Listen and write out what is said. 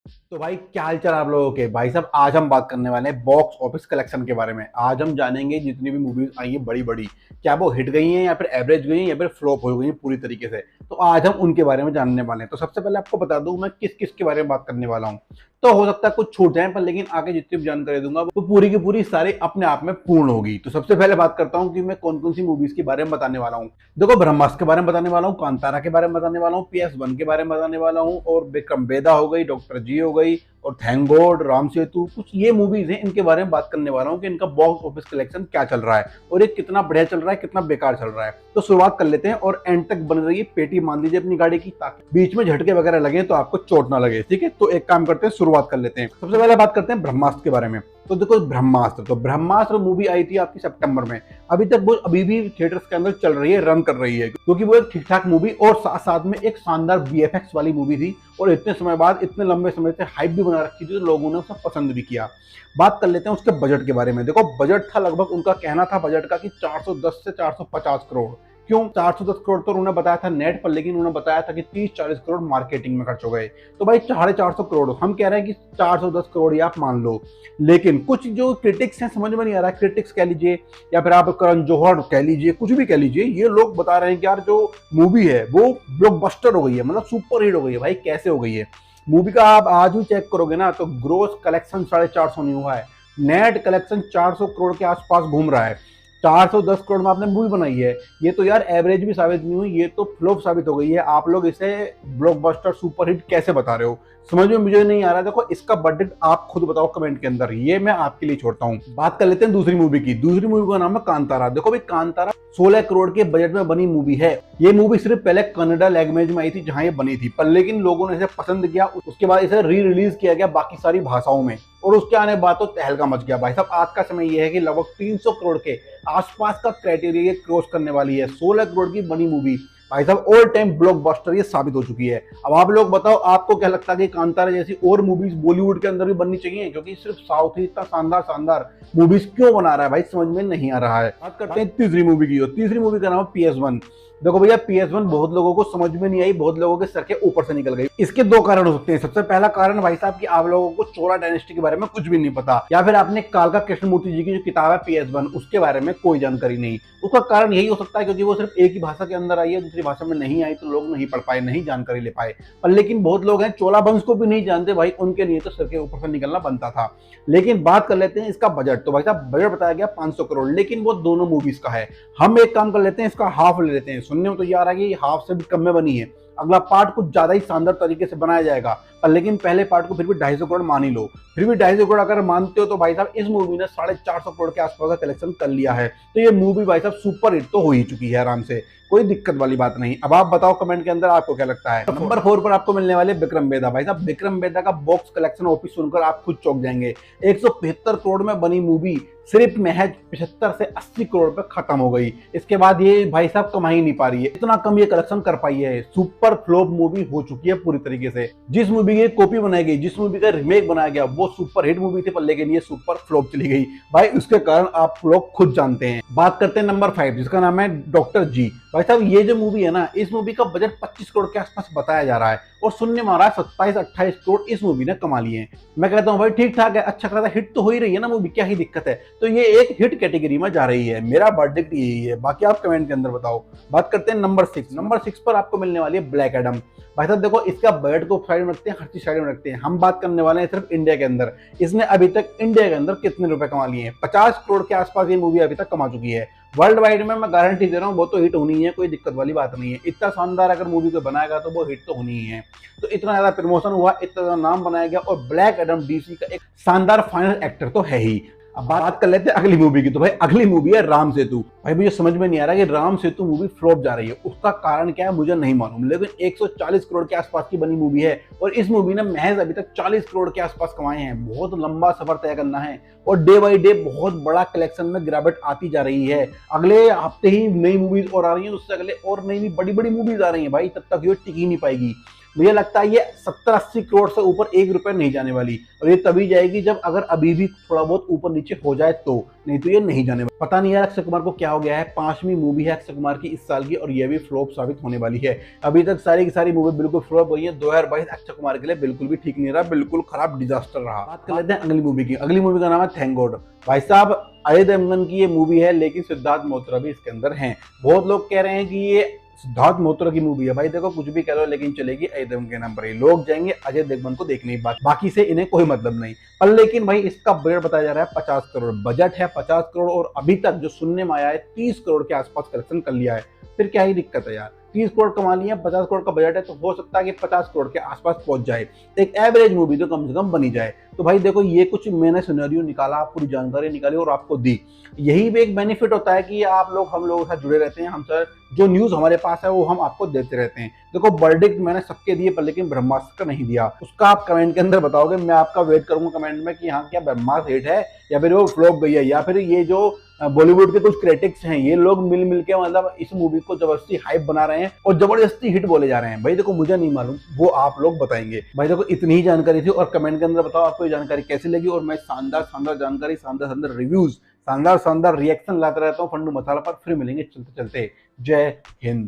तो भाई क्या हाल चाल आप लोगों के। भाई साहब आज हम बात करने वाले हैं बॉक्स ऑफिस कलेक्शन के बारे में। आज हम जानेंगे जितनी भी मूवीज आई हैं बड़ी बड़ी, क्या वो हिट गई हैं या फिर एवरेज गई हैं या फिर फ्लॉप हो गई हैं पूरी तरीके से। तो आज हम उनके बारे में जानने वाले हैं। तो सबसे पहले आपको बता दूं मैं किस किस के बारे में बात करने वाला हूं। तो हो सकता है कुछ छूट जाए, पर लेकिन आगे जितनी भी जानकारी दूंगा वो पूरी की पूरी सारी अपने आप में पूर्ण होगी। तो सबसे पहले बात करता हूँ कि मैं कौन कौन सी मूवीज के बारे में बताने वाला हूँ। देखो, ब्रह्मास्त्र के बारे में बताने वाला हूँ, कांतारा के बारे में बताने वाला हूँ, PS1 के बारे में बताने वाला हूँ, और विक्रम बेदा हो गई, डॉक्टर जी हो गई, और थैंक गॉड, राम सेतु, कुछ ये मूवीज हैं इनके बारे में बात करने वाला हूँ कि इनका बॉक्स ऑफिस कलेक्शन क्या चल रहा है और ये कितना बढ़िया चल रहा है, कितना बेकार चल रहा है। तो शुरुआत कर लेते हैं और एंड तक बन रही है, पेटी मान लीजिए अपनी गाड़ी की, ताकि बीच में झटके वगैरह लगे तो आपको चोट ना लगे। ठीक है, तो एक काम करते हैं, शुरुआत कर लेते हैं। सबसे पहले बात करते हैं ब्रह्मास्त्र के बारे में। तो देखो, ब्रह्मास्त्र मूवी आई थी आपकी सितंबर में। अभी तक वो अभी भी थिएटर्स के अंदर चल रही है, रन कर रही है, क्योंकि वो एक ठीक ठाक मूवी और साथ साथ में एक शानदार VFX वाली मूवी थी। और इतने समय बाद, इतने लंबे समय से हाइप भी बना रखी थी, तो लोगों ने उसे पसंद भी किया। बात कर लेते हैं उसके बजट के बारे में। देखो, बजट था लगभग, उनका कहना था बजट का कि 410 से 450 करोड़। क्यों 410 करोड़? तो उन्होंने बताया था नेट पर, लेकिन उन्होंने बताया था कि 30-40 करोड़ मार्केटिंग में खर्च हो गए। तो भाई 450 करोड़, हम कह रहे हैं कि 410 करोड़ ही आप मान लो। लेकिन कुछ जो क्रिटिक्स हैं, समझ में नहीं आ रहा है, क्रिटिक्स कह लीजिए या फिर आप करण जौहर कह लीजिए, कुछ भी कह लीजिए, ये लोग बता रहे हैं कि यार जो मूवी है वो ब्लॉकबस्टर हो गई है, मतलब सुपर हिट हो गई है। भाई कैसे हो गई है? मूवी का आप आज भी चेक करोगे ना तो ग्रोस कलेक्शन 450 नहीं हुआ है, नेट कलेक्शन 400 करोड़ के आसपास घूम रहा है। 410 करोड़ में आपने मूवी बनाई है, ये तो यार एवरेज भी साबित नहीं हुई, ये तो फ्लॉप साबित हो गई है। आप लोग इसे ब्लॉकबस्टर सुपर हिट कैसे बता रहे हो? समझ में मुझे नहीं आ रहा। देखो, इसका बजट आप खुद बताओ कमेंट के अंदर, ये मैं आपके लिए छोड़ता हूँ। बात कर लेते हैं दूसरी मूवी की। दूसरी मूवी का नाम है कांतारा। देखो भाई, कांतारा 16 करोड़ के बजट में बनी मूवी है। ये मूवी सिर्फ पहले कन्नड़ा लैंग्वेज में आई थी जहां ये बनी थी, पर लेकिन लोगों ने इसे पसंद किया, उसके बाद इसे री रिलीज किया गया बाकी सारी भाषाओं में, और उसके आने बाद तो तहलका मच गया। भाई साहब, आज का समय यह है कि लगभग 300 करोड़ के आसपास का क्राइटेरिया क्रॉस करने वाली है। 16 करोड़ की बनी मूवी, भाई साहब ऑल टाइम ब्लॉकबस्टर ये साबित हो चुकी है। अब आप लोग बताओ, आपको क्या लगता है कि कांतारा जैसी और मूवीज बॉलीवुड के अंदर भी बननी चाहिए? क्योंकि सिर्फ साउथ ही इतना शानदार शानदार मूवीज क्यों बना रहा है भाई, समझ में नहीं आ रहा है। बात करते हैं तीसरी मूवी की, और तीसरी मूवी का नाम है PS1। देखो भैया, PS1 बहुत लोगों को समझ में नहीं आई, बहुत लोगों के सर के ऊपर से निकल गई। इसके दो कारण हो सकते हैं। सबसे पहला कारण भाई साहब कि आप लोगों को चोला डायनेस्टी के बारे में कुछ भी नहीं पता, या फिर आपने कालका कृष्णमूर्ति जी की जो किताब है PS1, उसके बारे में कोई जानकारी नहीं। उसका कारण यही हो सकता है क्योंकि वो सिर्फ एक ही भाषा के अंदर आई है, दूसरी भाषा में नहीं आई, तो लोग नहीं पढ़ पाए, नहीं जानकारी ले पाए। पर लेकिन बहुत लोग हैं चोला वंश को भी नहीं जानते भाई, उनके लिए तो सर के ऊपर से निकलना बनता था। लेकिन बात कर लेते हैं इसका बजट। तो भाई साहब बजट बताया गया 500 करोड़, लेकिन वो दोनों मूवीज का है। हम एक काम कर लेते हैं, इसका हाफ ले लेते हैं। सुनने में तो यार आगे हाफ से भी कम में बनी है, अगला पार्ट कुछ ज्यादा ही शानदार तरीके से बनाया जाएगा, पर लेकिन पहले पार्ट को फिर भी 250 करोड़ मान ही लो। फिर भी 250 करोड़ अगर मानते हो तो भाई साहब इस मूवी ने 450 करोड़ के आसपास का कलेक्शन कर लिया है। तो ये मूवी भाई साहब सुपर हिट तो हो ही चुकी है आराम से, कोई दिक्कत वाली बात नहीं। अब आप बताओ कमेंट के अंदर आपको क्या लगता है। नंबर 4 पर आपको मिलने वाले विक्रम बेदा। भाई साहब विक्रम बेदा का बॉक्स कलेक्शन ऑफिस सुनकर आप खुद चौंक जाएंगे। 175 करोड़ में बनी मूवी सिर्फ महज 75 से 80 करोड़ पे खत्म हो गई। इसके बाद ये भाई साहब कमा ही नहीं पा रही है, इतना कम ये कलेक्शन कर पाई है। सुपर फ्लॉप मूवी हो चुकी है पूरी तरीके से। जिस मूवी की कॉपी बनाई गई, जिस मूवी का रीमेक बनाया गया, वो सुपर हिट मूवी थी, पर लेकिन ये सुपर फ्लॉप चली गई भाई। उसके कारण आप लोग खुद जानते हैं। बात करते हैं नंबर 5, जिसका नाम है डॉक्टर जी। भाई साहब ये जो मूवी है ना, इस मूवी का बजट 25 करोड़ के आसपास बताया जा रहा है, और सुनने में आ रहा है 27-28 करोड़ इस मूवी ने कमा लिए हैं। मैं कहता हूँ भाई ठीक ठाक है, अच्छा खासा हिट तो हो ही रही है ना मूवी, क्या ही दिक्कत है। तो ये एक हिट कैटेगरी में जा रही है, मेरा वर्डिक्ट यही है, बाकी आप कमेंट के अंदर बताओ। बात करते हैं नंबर 6। नंबर 6 पर आपको मिलने वाली है ब्लैक एडम। भाई साहब देखो, इसका बजट को साइड में रखते हैं, हर चीज साइड में रखते हैं, हम बात करने वाले हैं सिर्फ इंडिया के अंदर। इसने अभी तक इंडिया के अंदर कितने रुपए कमा लिए हैं? 50 करोड़ के आसपास ये मूवी अभी तक कमा चुकी है। वर्ल्ड वाइड में मैं गारंटी दे रहा हूँ वो तो हिट होनी है, कोई दिक्कत वाली बात नहीं है। इतना शानदार अगर मूवी को बनाएगा तो वो हिट तो होनी ही है। तो इतना ज्यादा प्रमोशन हुआ, इतना ज्यादा नाम बनाया गया, और ब्लैक एडम DC का एक शानदार फाइनल एक्टर तो है ही। अब बात कर लेते हैं अगली मूवी की। तो भाई अगली मूवी है राम सेतु। भाई मुझे समझ में नहीं आ रहा कि राम सेतु मूवी फ्लॉप जा रही है, उसका कारण क्या है मुझे नहीं मालूम, लेकिन 140 करोड़ के आसपास की बनी मूवी है, और इस मूवी ने महज अभी तक 40 करोड़ के आसपास कमाए हैं। बहुत लंबा सफर तय करना है, और डे बाई डे बहुत बड़ा कलेक्शन में गिरावट आती जा रही है। अगले हफ्ते ही नई मूवीज और आ रही है, उससे अगले और नई नई बड़ी बड़ी मूवीज आ रही है भाई, तब तक ये टिक ही नहीं पाएगी। मुझे लगता है ये 70-80 करोड़ से ऊपर ₹1 नहीं जाने वाली, और ये तभी जाएगी जब अगर अभी भी थोड़ा बहुत ऊपर नीचे हो जाए तो, नहीं तो ये नहीं जाने वाली। पता नहीं यार अक्षय कुमार को क्या हो गया है, 5वीं मूवी है अक्षय कुमार की इस साल की, और ये भी फ्लॉप साबित होने वाली है। अभी तक सारी की सारी मूवी बिल्कुल फ्लॉप हुई है। 2022 अक्षय कुमार के लिए बिल्कुल भी ठीक नहीं रहा, बिल्कुल खराब डिजास्टर रहा। बात कर लेते हैं अगली मूवी की। अगली मूवी का नाम है थैंक गॉड। भाई साहब अजय देवगन की ये मूवी है, लेकिन सिद्धार्थ मल्होत्रा भी इसके अंदर हैं। बहुत लोग कह रहे हैं कि ये सिद्धार्थ मल्होत्रा की मूवी है। भाई देखो कुछ भी कह लो, लेकिन चलेगी अजय देवगन के नाम पर ही। लोग जाएंगे अजय देवगन को देखने, बाकी से इन्हें कोई मतलब नहीं। पर लेकिन भाई इसका बजट बताया जा रहा है 50 करोड़, बजट है 50 करोड़, और अभी तक जो सुनने में आया है 30 करोड़ के आसपास कलेक्शन कर लिया है। फिर क्या ही दिक्कत है यार, 30 करोड़ कमा लिया, 50 करोड़ का बजट है, तो हो सकता है कि 50 करोड़ के आसपास पहुंच जाए, एक एवरेज मूवी तो कम से कम बनी जाए। तो भाई देखो ये कुछ मैंने सिनेरियो निकाला, पूरी जानकारी निकाली और आपको दी। यही भी एक बेनिफिट होता है कि आप लोग हम लोगों के साथ जुड़े रहते हैं, हम सर जो न्यूज हमारे पास है वो हम आपको देते रहते हैं। देखो वर्डिक्ट मैंने सबके दिए, पर लेकिन ब्रह्मास्त्र का नहीं दिया, उसका आप कमेंट के अंदर बताओगे, मैं आपका वेट करूंगा कमेंट में कि हाँ क्या ब्रह्मास्त्र हिट है या फिर वो फ्लॉप गई है, या फिर ये जो बॉलीवुड के कुछ क्रिटिक्स हैं ये लोग मिल के मतलब इस मूवी को जबरदस्ती हाइप बना रहे हैं और जबरदस्ती हिट बोले जा रहे हैं। भाई देखो मुझे नहीं मालूम, वो आप लोग बताएंगे। भाई देखो इतनी ही जानकारी थी, और कमेंट के अंदर बताओ आपको ये जानकारी कैसी लगी। और मैं शानदार शानदार जानकारी, शानदार शानदार रिव्यूज, शानदार शानदार रिएक्शन लाता रहता हूँ फंडू मसाला पर। फिर मिलेंगे चलते चलते। जय हिंद।